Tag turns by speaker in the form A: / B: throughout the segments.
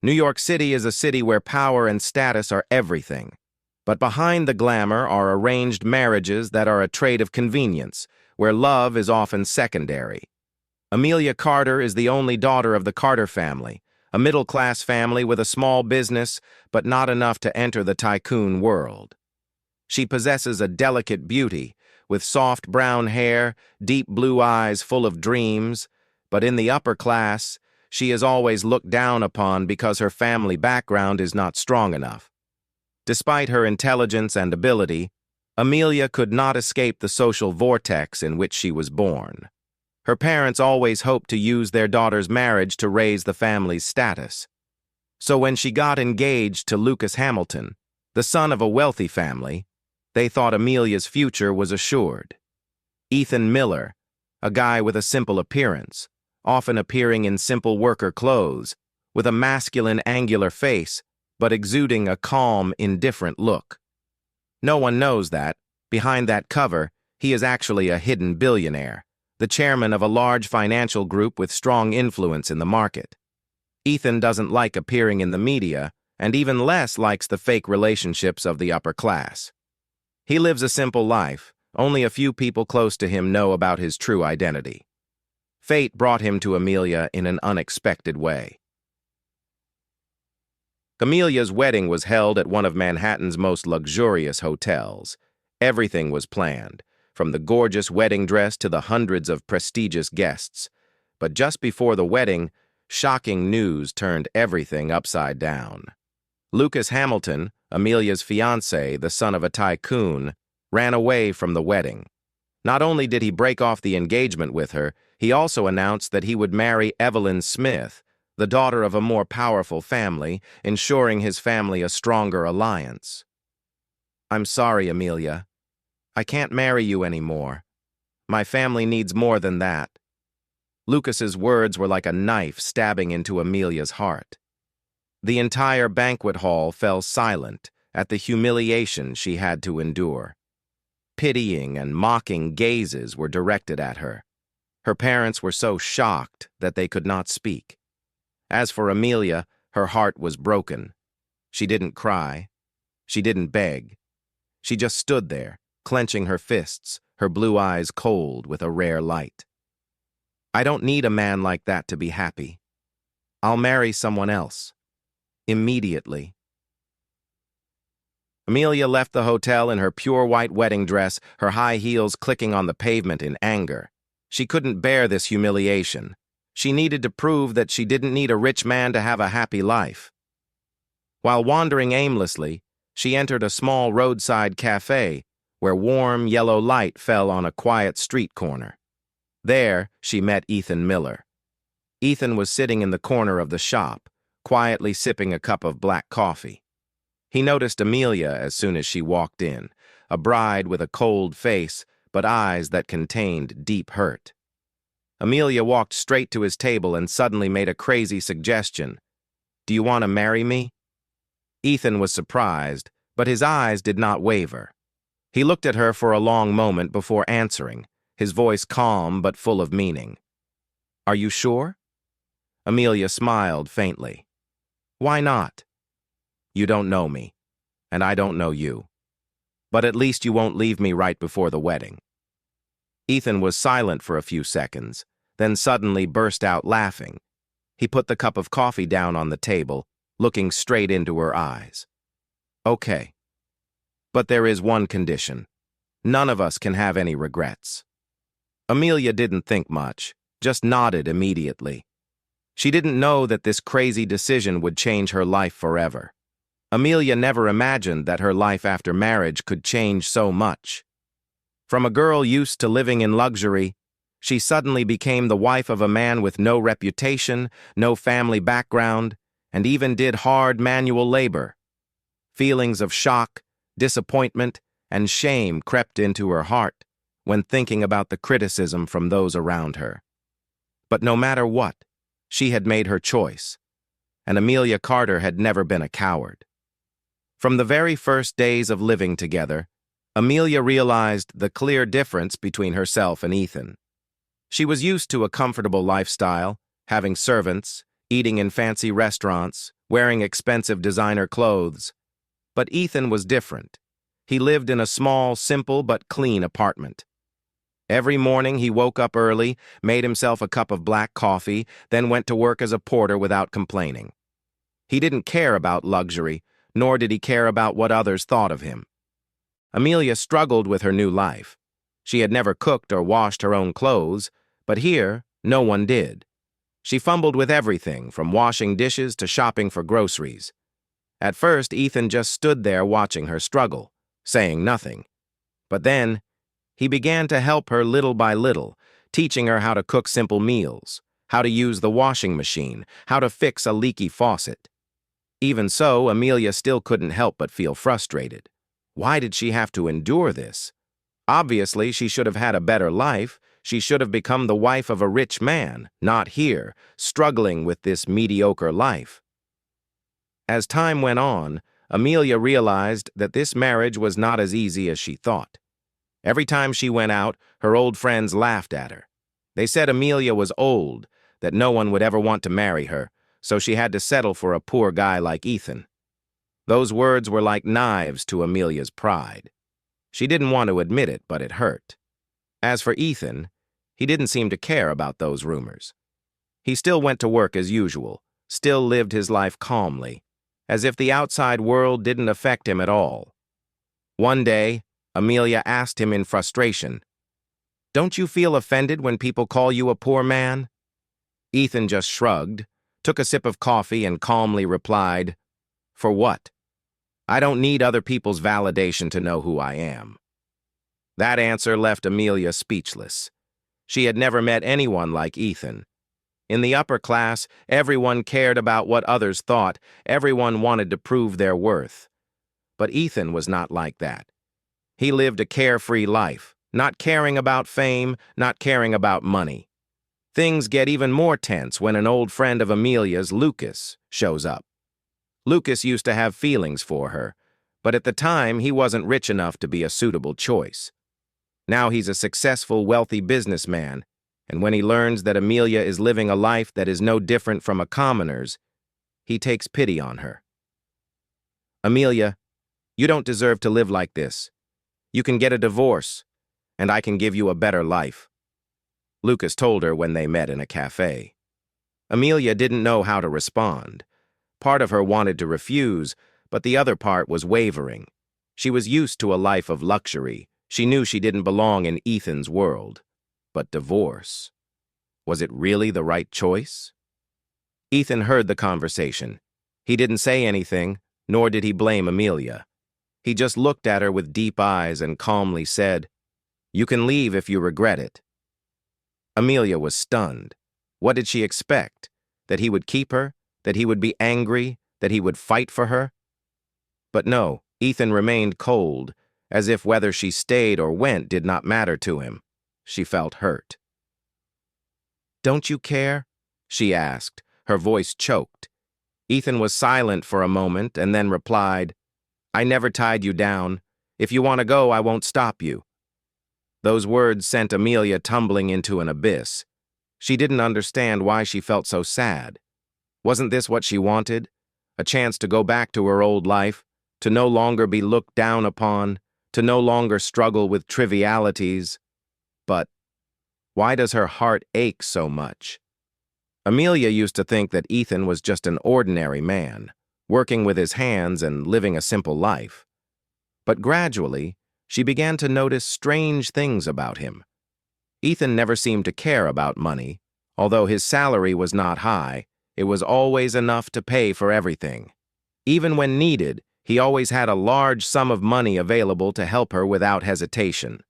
A: New York City is a city where power and status are everything. But behind the glamour are arranged marriages that are a trade of convenience, where love is often secondary. Amelia Carter is the only daughter of the Carter family, a middle-class family with a small business, but not enough to enter the tycoon world. She possesses a delicate beauty, with soft brown hair, deep blue eyes full of dreams, but in the upper class, she is always looked down upon because her family background is not strong enough. Despite her intelligence and ability, Amelia could not escape the social vortex in which she was born. Her parents always hoped to use their daughter's marriage to raise the family's status. So when she got engaged to Lucas Hamilton, the son of a wealthy family, they thought Amelia's future was assured. Ethan Miller, a guy with a simple appearance, often appearing in simple worker clothes, with a masculine, angular face, but exuding a calm, indifferent look. No one knows that, behind that cover, he is actually a hidden billionaire, the chairman of a large financial group with strong influence in the market. Ethan doesn't like appearing in the media, and even less likes the fake relationships of the upper class. He lives a simple life. Only a few people close to him know about his true identity. Fate brought him to Amelia in an unexpected way. Amelia's wedding was held at one of Manhattan's most luxurious hotels. Everything was planned, from the gorgeous wedding dress to the hundreds of prestigious guests. But just before the wedding, shocking news turned everything upside down. Lucas Hamilton, Amelia's fiancé, the son of a tycoon, ran away from the wedding. Not only did he break off the engagement with her, he also announced that he would marry Evelyn Smith, the daughter of a more powerful family, ensuring his family a stronger alliance. "I'm sorry, Amelia. I can't marry you anymore. My family needs more than that." Lucas's words were like a knife stabbing into Amelia's heart. The entire banquet hall fell silent at the humiliation she had to endure. Pitying and mocking gazes were directed at her. Her parents were so shocked that they could not speak. As for Amelia, her heart was broken. She didn't cry. She didn't beg. She just stood there, clenching her fists, her blue eyes cold with a rare light. "I don't need a man like that to be happy. I'll marry someone else. Immediately." Amelia left the hotel in her pure white wedding dress, her high heels clicking on the pavement in anger. She couldn't bear this humiliation. She needed to prove that she didn't need a rich man to have a happy life. While wandering aimlessly, she entered a small roadside cafe where warm yellow light fell on a quiet street corner. There, she met Ethan Miller. Ethan was sitting in the corner of the shop, quietly sipping a cup of black coffee. He noticed Amelia as soon as she walked in, a bride with a cold face but eyes that contained deep hurt. Amelia walked straight to his table and suddenly made a crazy suggestion. "Do you want to marry me?" Ethan was surprised, but his eyes did not waver. He looked at her for a long moment before answering, his voice calm but full of meaning. "Are you sure?" Amelia smiled faintly. "Why not? You don't know me, and I don't know you. But at least you won't leave me right before the wedding." Ethan was silent for a few seconds, then suddenly burst out laughing. He put the cup of coffee down on the table, looking straight into her eyes. "Okay. But there is one condition. None of us can have any regrets." Amelia didn't think much, just nodded immediately. She didn't know that this crazy decision would change her life forever. Amelia never imagined that her life after marriage could change so much. From a girl used to living in luxury, she suddenly became the wife of a man with no reputation, no family background, and even did hard manual labor. Feelings of shock, disappointment, and shame crept into her heart when thinking about the criticism from those around her. But no matter what, she had made her choice, and Amelia Carter had never been a coward. From the very first days of living together, Amelia realized the clear difference between herself and Ethan. She was used to a comfortable lifestyle, having servants, eating in fancy restaurants, wearing expensive designer clothes. But Ethan was different. He lived in a small, simple but clean apartment. Every morning he woke up early, made himself a cup of black coffee, then went to work as a porter without complaining. He didn't care about luxury, nor did he care about what others thought of him. Amelia struggled with her new life. She had never cooked or washed her own clothes, but here, no one did. She fumbled with everything, from washing dishes to shopping for groceries. At first, Ethan just stood there watching her struggle, saying nothing. But then, he began to help her little by little, teaching her how to cook simple meals, how to use the washing machine, how to fix a leaky faucet. Even so, Amelia still couldn't help but feel frustrated. Why did she have to endure this? Obviously, she should have had a better life. She should have become the wife of a rich man, not here, struggling with this mediocre life. As time went on, Amelia realized that this marriage was not as easy as she thought. Every time she went out, her old friends laughed at her. They said Amelia was old, that no one would ever want to marry her, so she had to settle for a poor guy like Ethan. Those words were like knives to Amelia's pride. She didn't want to admit it, but it hurt. As for Ethan, he didn't seem to care about those rumors. He still went to work as usual, still lived his life calmly, as if the outside world didn't affect him at all. One day, Amelia asked him in frustration, "Don't you feel offended when people call you a poor man?" Ethan just shrugged, took a sip of coffee, and calmly replied, "For what? I don't need other people's validation to know who I am." That answer left Amelia speechless. She had never met anyone like Ethan. In the upper class, everyone cared about what others thought, everyone wanted to prove their worth. But Ethan was not like that. He lived a carefree life, not caring about fame, not caring about money. Things get even more tense when an old friend of Amelia's, Lucas, shows up. Lucas used to have feelings for her, but at the time he wasn't rich enough to be a suitable choice. Now he's a successful, wealthy businessman, and when he learns that Amelia is living a life that is no different from a commoner's, he takes pity on her. "Amelia, you don't deserve to live like this. You can get a divorce, and I can give you a better life," Lucas told her when they met in a cafe. Amelia didn't know how to respond. Part of her wanted to refuse, but the other part was wavering. She was used to a life of luxury. She knew she didn't belong in Ethan's world. But divorce, was it really the right choice? Ethan heard the conversation. He didn't say anything, nor did he blame Amelia. He just looked at her with deep eyes and calmly said, "You can leave if you regret it." Amelia was stunned. What did she expect? That he would keep her? That he would be angry? That he would fight for her? But no, Ethan remained cold, as if whether she stayed or went did not matter to him. She felt hurt. "Don't you care?" she asked, her voice choked. Ethan was silent for a moment and then replied, "I never tied you down. If you want to go, I won't stop you." Those words sent Amelia tumbling into an abyss. She didn't understand why she felt so sad. Wasn't this what she wanted? A chance to go back to her old life, to no longer be looked down upon, to no longer struggle with trivialities. But why does her heart ache so much? Amelia used to think that Ethan was just an ordinary man, working with his hands and living a simple life. But gradually, she began to notice strange things about him. Ethan never seemed to care about money. Although his salary was not high, it was always enough to pay for everything. Even when needed, he always had a large sum of money available to help her without hesitation.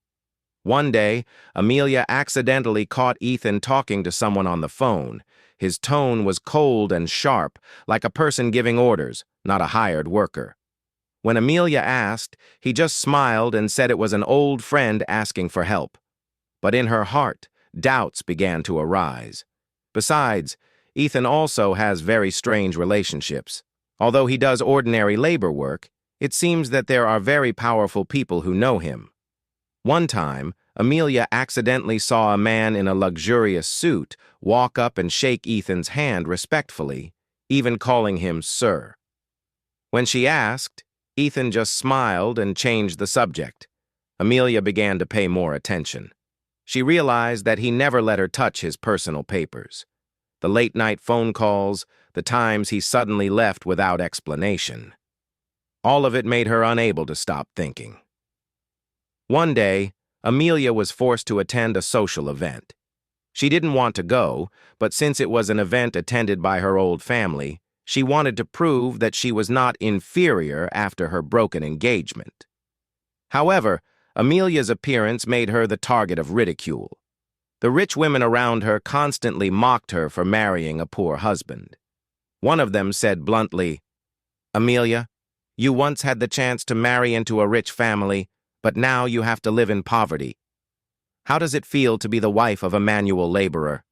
A: One day, Amelia accidentally caught Ethan talking to someone on the phone. His tone was cold and sharp, like a person giving orders, not a hired worker. When Amelia asked, he just smiled and said it was an old friend asking for help. But in her heart, doubts began to arise. Besides, Ethan also has very strange relationships. Although he does ordinary labor work, it seems that there are very powerful people who know him. One time, Amelia accidentally saw a man in a luxurious suit walk up and shake Ethan's hand respectfully, even calling him sir. When she asked, Ethan just smiled and changed the subject. Amelia began to pay more attention. She realized that he never let her touch his personal papers. The late-night phone calls, the times he suddenly left without explanation. All of it made her unable to stop thinking. One day, Amelia was forced to attend a social event. She didn't want to go, but since it was an event attended by her old family, she wanted to prove that she was not inferior after her broken engagement. However, Amelia's appearance made her the target of ridicule. The rich women around her constantly mocked her for marrying a poor husband. One of them said bluntly, "Amelia, you once had the chance to marry into a rich family, but now you have to live in poverty. How does it feel to be the wife of a manual laborer?"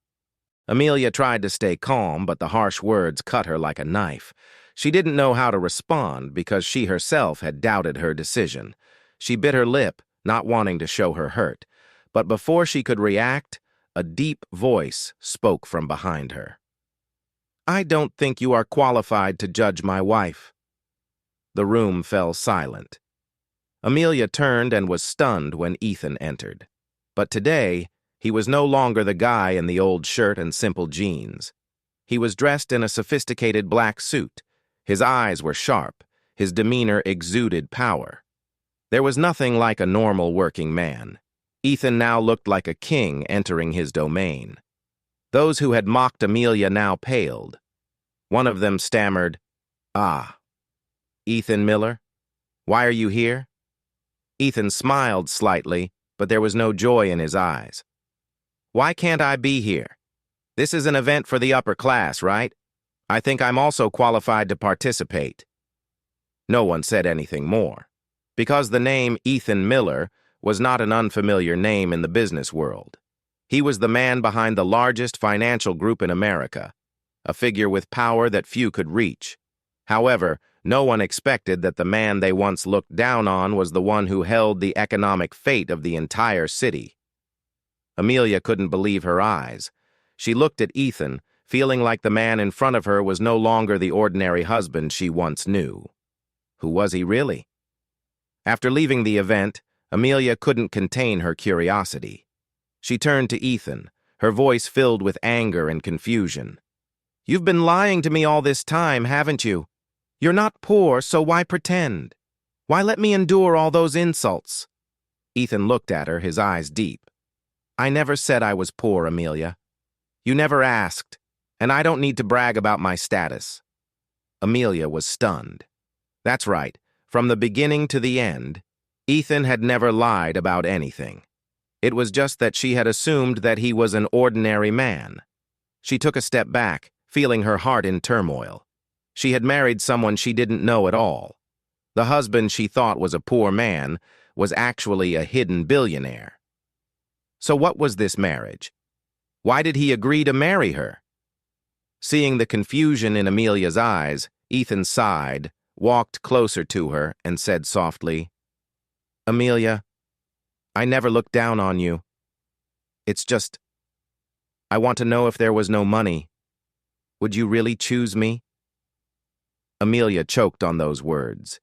A: Amelia tried to stay calm, but the harsh words cut her like a knife. She didn't know how to respond because she herself had doubted her decision. She bit her lip, not wanting to show her hurt. But before she could react, a deep voice spoke from behind her. "I don't think you are qualified to judge my wife." The room fell silent. Amelia turned and was stunned when Ethan entered. But today, he was no longer the guy in the old shirt and simple jeans. He was dressed in a sophisticated black suit. His eyes were sharp. His demeanor exuded power. There was nothing like a normal working man. Ethan now looked like a king entering his domain. Those who had mocked Amelia now paled. One of them stammered, "Ah, Ethan Miller? Why are you here?" Ethan smiled slightly, but there was no joy in his eyes. "Why can't I be here? This is an event for the upper class, right? I think I'm also qualified to participate." No one said anything more, because the name Ethan Miller was not an unfamiliar name in the business world. He was the man behind the largest financial group in America, a figure with power that few could reach. However, no one expected that the man they once looked down on was the one who held the economic fate of the entire city. Amelia couldn't believe her eyes. She looked at Ethan, feeling like the man in front of her was no longer the ordinary husband she once knew. Who was he really? After leaving the event, Amelia couldn't contain her curiosity. She turned to Ethan, her voice filled with anger and confusion. "You've been lying to me all this time, haven't you? You're not poor, so why pretend? Why let me endure all those insults?" Ethan looked at her, his eyes deep. "I never said I was poor, Amelia. You never asked, and I don't need to brag about my status." Amelia was stunned. That's right, from the beginning to the end, Ethan had never lied about anything. It was just that she had assumed that he was an ordinary man. She took a step back, feeling her heart in turmoil. She had married someone she didn't know at all. The husband she thought was a poor man was actually a hidden billionaire. So what was this marriage? Why did he agree to marry her? Seeing the confusion in Amelia's eyes, Ethan sighed, walked closer to her, and said softly, "Amelia, I never looked down on you. It's just, I want to know if there was no money. Would you really choose me?" Amelia choked on those words.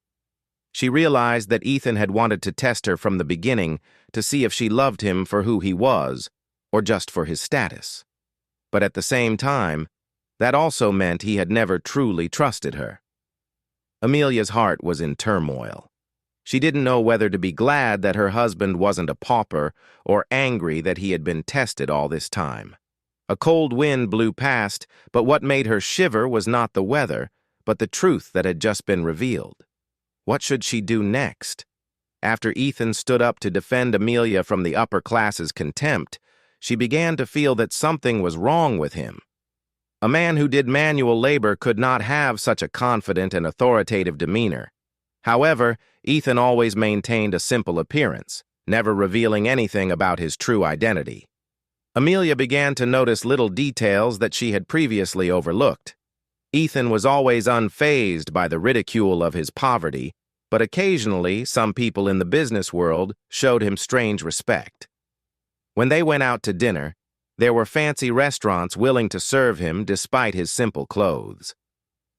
A: She realized that Ethan had wanted to test her from the beginning to see if she loved him for who he was, or just for his status. But at the same time, that also meant he had never truly trusted her. Amelia's heart was in turmoil. She didn't know whether to be glad that her husband wasn't a pauper or angry that he had been tested all this time. A cold wind blew past, but what made her shiver was not the weather, but the truth that had just been revealed. What should she do next? After Ethan stood up to defend Amelia from the upper class's contempt, she began to feel that something was wrong with him. A man who did manual labor could not have such a confident and authoritative demeanor. However, Ethan always maintained a simple appearance, never revealing anything about his true identity. Amelia began to notice little details that she had previously overlooked. Ethan was always unfazed by the ridicule of his poverty, but occasionally some people in the business world showed him strange respect. When they went out to dinner, there were fancy restaurants willing to serve him despite his simple clothes.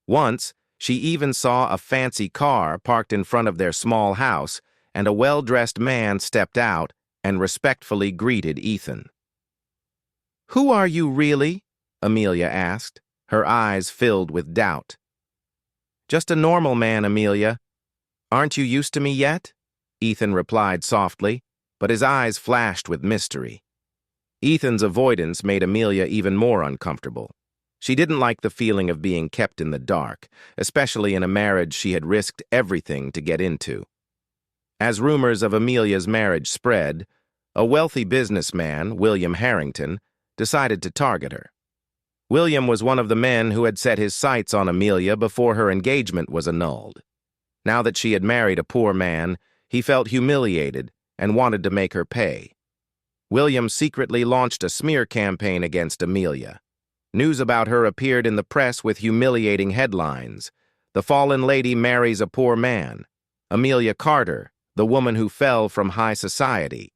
A: Once, she even saw a fancy car parked in front of their small house, and a well-dressed man stepped out and respectfully greeted Ethan. "Who are you really?" Amelia asked, her eyes filled with doubt. "Just a normal man, Amelia. Aren't you used to me yet?" Ethan replied softly, but his eyes flashed with mystery. Ethan's avoidance made Amelia even more uncomfortable. She didn't like the feeling of being kept in the dark, especially in a marriage she had risked everything to get into. As rumors of Amelia's marriage spread, a wealthy businessman, William Harrington, decided to target her. William was one of the men who had set his sights on Amelia before her engagement was annulled. Now that she had married a poor man, he felt humiliated and wanted to make her pay. William secretly launched a smear campaign against Amelia. News about her appeared in the press with humiliating headlines. "The fallen lady marries a poor man. Amelia Carter, the woman who fell from high society."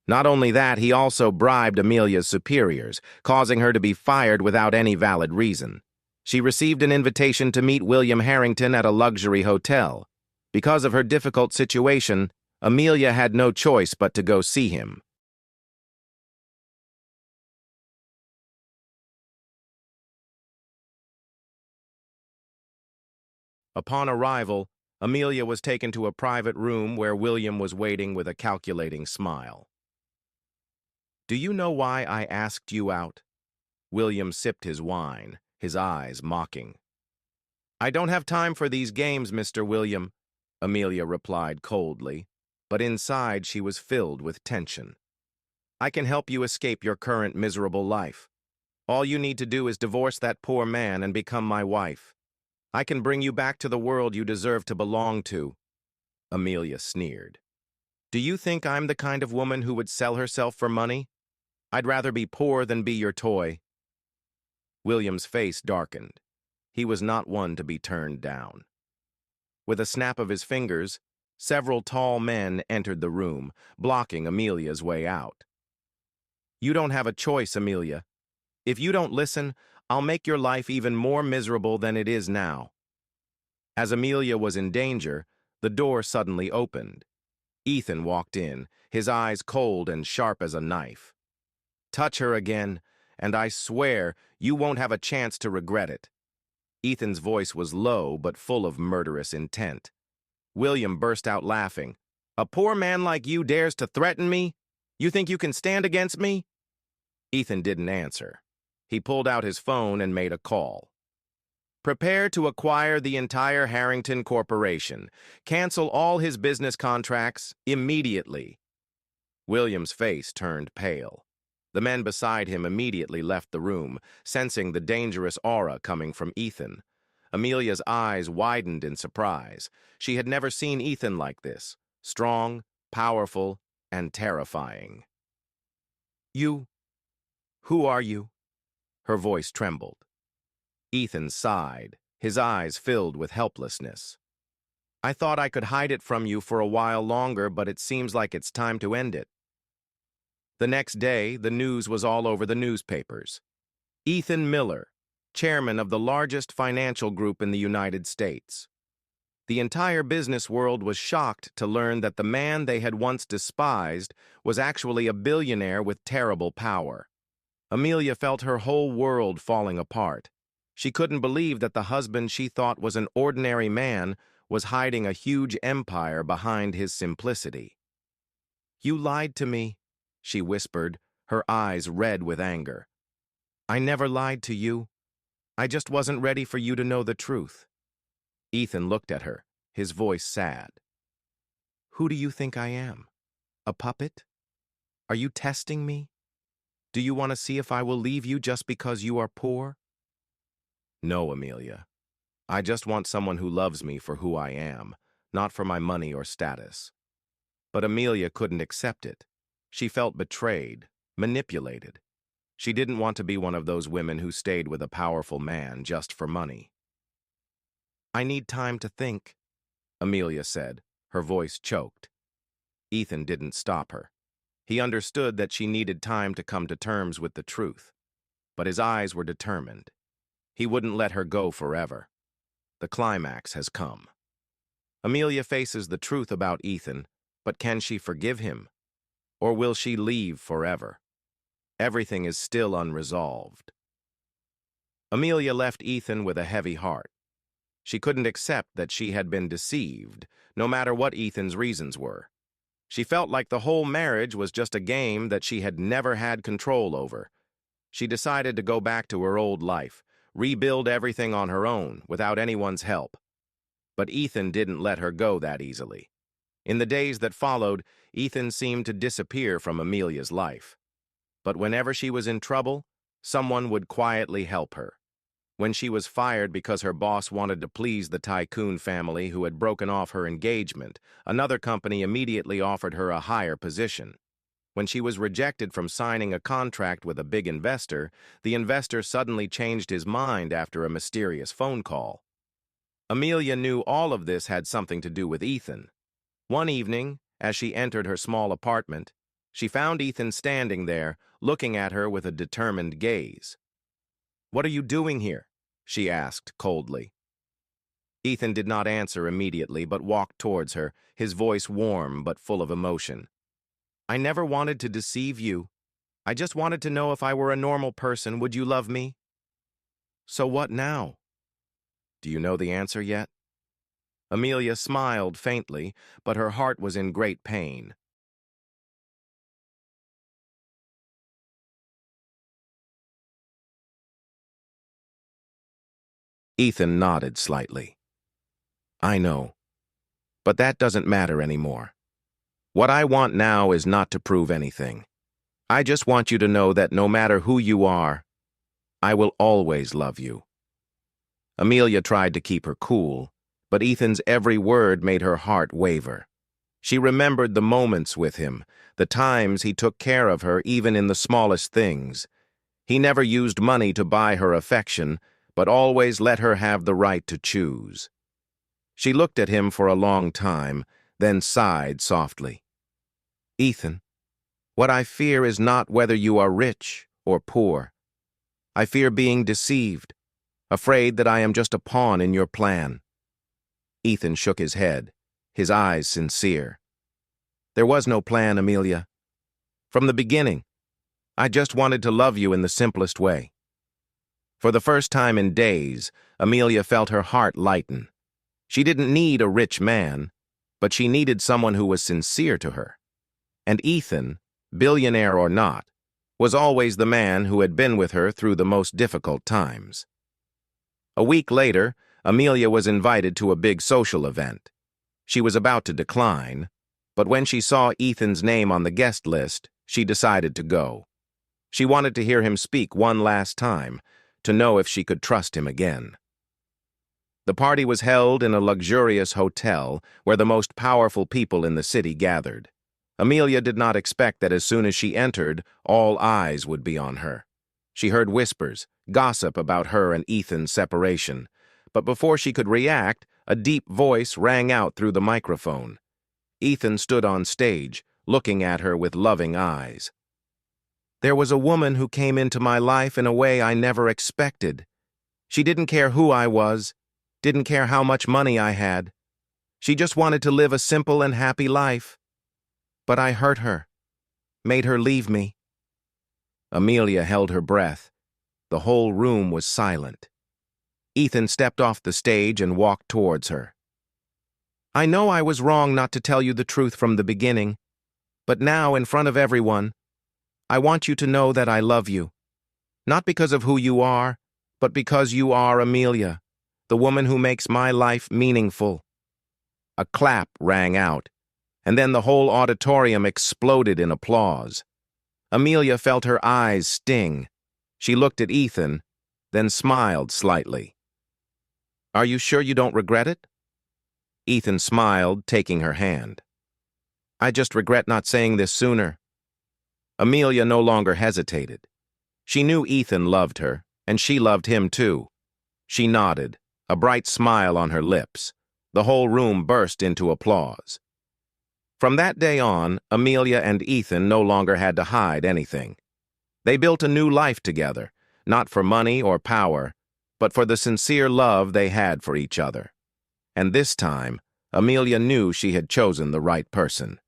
A: Not only that, he also bribed Amelia's superiors, causing her to be fired without any valid reason. She received an invitation to meet William Harrington at a luxury hotel. Because of her difficult situation, Amelia had no choice but to go see him. Upon arrival, Amelia was taken to a private room where William was waiting with a calculating smile. "Do you know why I asked you out?" William sipped his wine, his eyes mocking. "I don't have time for these games, Mr. William," Amelia replied coldly, but inside she was filled with tension. "I can help you escape your current miserable life. All you need to do is divorce that poor man and become my wife. I can bring you back to the world you deserve to belong to." Amelia sneered. "Do you think I'm the kind of woman who would sell herself for money? I'd rather be poor than be your toy." William's face darkened. He was not one to be turned down. With a snap of his fingers, several tall men entered the room, blocking Amelia's way out. "You don't have a choice, Amelia. If you don't listen, I'll make your life even more miserable than it is now." As Amelia was in danger, the door suddenly opened. Ethan walked in, his eyes cold and sharp as a knife. "Touch her again, and I swear you won't have a chance to regret it." Ethan's voice was low but full of murderous intent. William burst out laughing. "A poor man like you dares to threaten me? You think you can stand against me?" Ethan didn't answer. He pulled out his phone and made a call. "Prepare to acquire the entire Harrington Corporation. Cancel all his business contracts immediately." William's face turned pale. The men beside him immediately left the room, sensing the dangerous aura coming from Ethan. Amelia's eyes widened in surprise. She had never seen Ethan like this, strong, powerful, and terrifying. "You? Who are you?" Her voice trembled. Ethan sighed, his eyes filled with helplessness. "I thought I could hide it from you for a while longer, but it seems like it's time to end it." The next day, the news was all over the newspapers. Ethan Miller, chairman of the largest financial group in the United States. The entire business world was shocked to learn that the man they had once despised was actually a billionaire with terrible power. Amelia felt her whole world falling apart. She couldn't believe that the husband she thought was an ordinary man was hiding a huge empire behind his simplicity. "You lied to me," she whispered, her eyes red with anger. "I never lied to you. I just wasn't ready for you to know the truth." Ethan looked at her, his voice sad. "Who do you think I am? A puppet? Are you testing me? Do you want to see if I will leave you just because you are poor?" "No, Amelia. I just want someone who loves me for who I am, not for my money or status." But Amelia couldn't accept it. She felt betrayed, manipulated. She didn't want to be one of those women who stayed with a powerful man just for money. "I need time to think," Amelia said, her voice choked. Ethan didn't stop her. He understood that she needed time to come to terms with the truth, but his eyes were determined. He wouldn't let her go forever. The climax has come. Amelia faces the truth about Ethan, but can she forgive him? Or will she leave forever? Everything is still unresolved. Amelia left Ethan with a heavy heart. She couldn't accept that she had been deceived, no matter what Ethan's reasons were. She felt like the whole marriage was just a game that she had never had control over. She decided to go back to her old life, rebuild everything on her own, without anyone's help. But Ethan didn't let her go that easily. In the days that followed, Ethan seemed to disappear from Amelia's life. But whenever she was in trouble, someone would quietly help her. When she was fired because her boss wanted to please the tycoon family who had broken off her engagement, another company immediately offered her a higher position. When she was rejected from signing a contract with a big investor, the investor suddenly changed his mind after a mysterious phone call. Amelia knew all of this had something to do with Ethan. One evening, as she entered her small apartment, she found Ethan standing there, looking at her with a determined gaze. "What are you doing here?" she asked coldly. Ethan did not answer immediately, but walked towards her, his voice warm but full of emotion. "I never wanted to deceive you. I just wanted to know if I were a normal person, would you love me?" "So what now?" "Do you know the answer yet?" Amelia smiled faintly, but her heart was in great pain. Ethan nodded slightly. "I know. But that doesn't matter anymore. What I want now is not to prove anything. I just want you to know that no matter who you are, I will always love you." Amelia tried to keep her cool, but Ethan's every word made her heart waver. She remembered the moments with him, the times he took care of her even in the smallest things. He never used money to buy her affection, but always let her have the right to choose. She looked at him for a long time, then sighed softly. "Ethan, what I fear is not whether you are rich or poor. I fear being deceived, afraid that I am just a pawn in your plan." Ethan shook his head, his eyes sincere. "There was no plan, Amelia. From the beginning, I just wanted to love you in the simplest way." For the first time in days, Amelia felt her heart lighten. She didn't need a rich man, but she needed someone who was sincere to her. And Ethan, billionaire or not, was always the man who had been with her through the most difficult times. A week later, Amelia was invited to a big social event. She was about to decline, but when she saw Ethan's name on the guest list, she decided to go. She wanted to hear him speak one last time, to know if she could trust him again. The party was held in a luxurious hotel where the most powerful people in the city gathered. Amelia did not expect that as soon as she entered, all eyes would be on her. She heard whispers, gossip about her and Ethan's separation, but before she could react, a deep voice rang out through the microphone. Ethan stood on stage, looking at her with loving eyes. "There was a woman who came into my life in a way I never expected. She didn't care who I was, didn't care how much money I had. She just wanted to live a simple and happy life. But I hurt her, made her leave me." Amelia held her breath. The whole room was silent. Ethan stepped off the stage and walked towards her. "I know I was wrong not to tell you the truth from the beginning, but now, in front of everyone, I want you to know that I love you. Not because of who you are, but because you are Amelia, the woman who makes my life meaningful." A clap rang out, and then the whole auditorium exploded in applause. Amelia felt her eyes sting. She looked at Ethan, then smiled slightly. "Are you sure you don't regret it?" Ethan smiled, taking her hand. "I just regret not saying this sooner." Amelia no longer hesitated. She knew Ethan loved her, and she loved him too. She nodded, a bright smile on her lips. The whole room burst into applause. From that day on, Amelia and Ethan no longer had to hide anything. They built a new life together, not for money or power, but for the sincere love they had for each other. And this time, Amelia knew she had chosen the right person.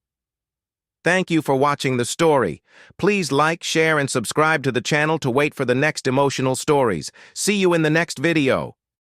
A: Thank you for watching the story. Please like, share, and subscribe to the channel to wait for the next emotional stories. See you in the next video.